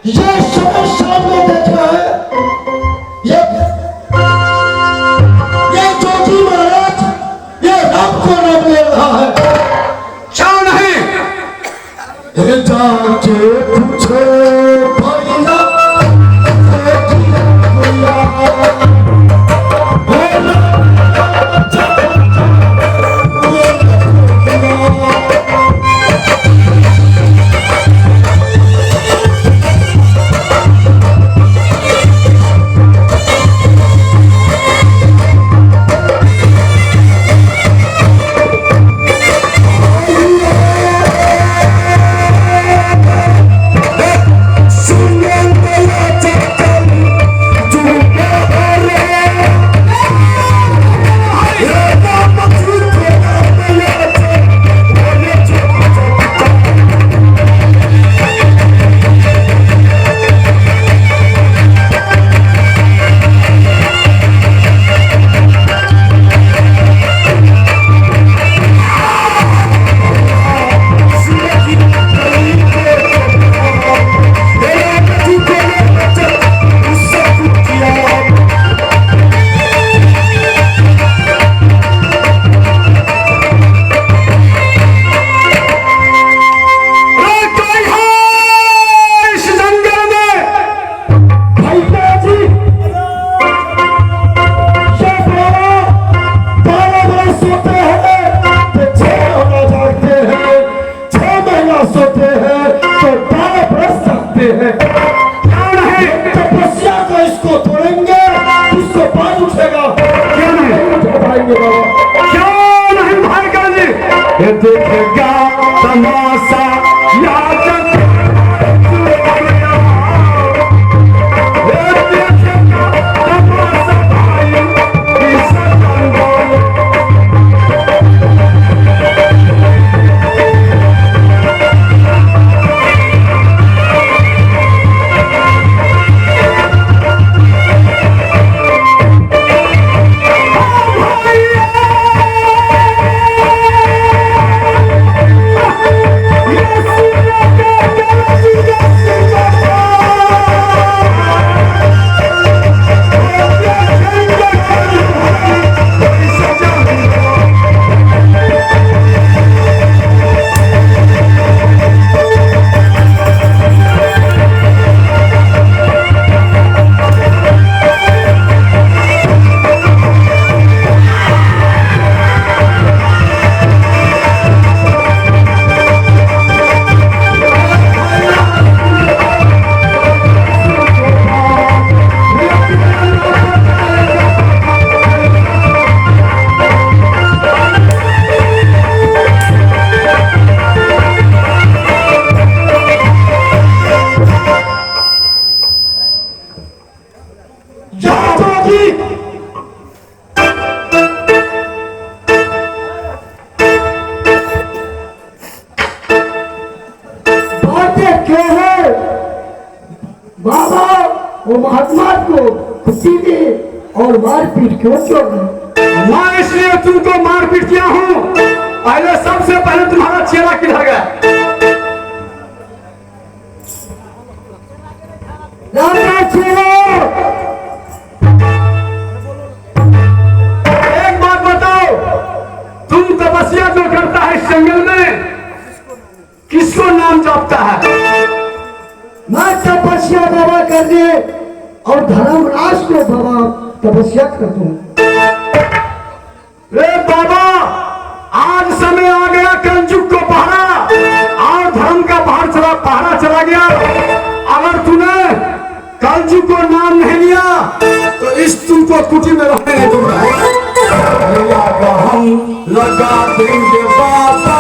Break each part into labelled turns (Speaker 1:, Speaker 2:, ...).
Speaker 1: ये समय सामने देखा है। ये जोगी महाराज ये राम को नाम ले रहा है।
Speaker 2: क्यों नहीं?
Speaker 1: जाके पूछो भैया
Speaker 2: देखेगा तमाशा याद
Speaker 1: बाबा वो महात्मा को खुशी दे और मारपीट क्यों छोड़?
Speaker 2: मैं इसलिए तुमको मारपीट किया हूँ। पहले सबसे पहले तुम्हारा चेला किधर गया? एक बात बताओ, तुम तपस्या जो करता है इस जंगल में किसको नाम जपता है?
Speaker 1: मैं तपस्या बाबा करने और धर्मराज को बाबा तपस्या कर दूं।
Speaker 2: रे बाबा, आज समय आ गया कलयुग को पहरा और धर्म का पहरा चला गया। अगर तूने कलयुग को नाम नहीं लिया तो इस तुमको कुटी में रहने नहीं दूंगा। हम लगा देंगे बाबा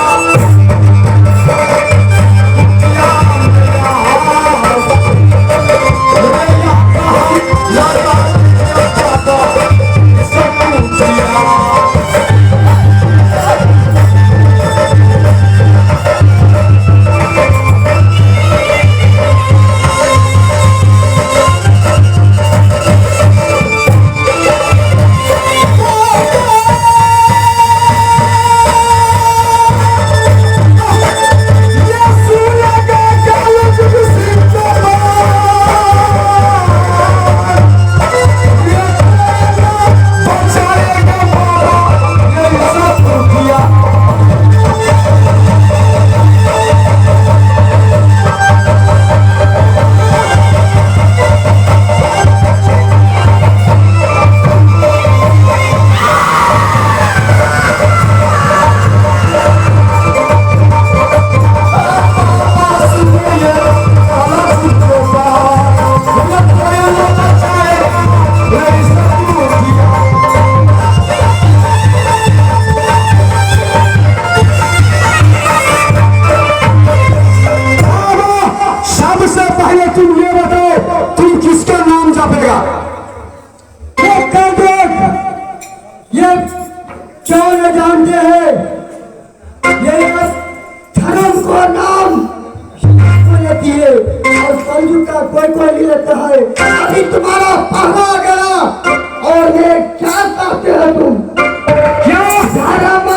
Speaker 2: पहले तुम ये बताओ तुम किसका नाम जपेगा?
Speaker 1: ये कर दो, ये क्यों न जानते हैं? ये धर्म को नाम लेती है और कलयुग का कोई कोई नहीं लेता है। अभी तुम्हारा पहला गया और ये क्या चाहते हो तुम?
Speaker 2: क्या
Speaker 1: धर्म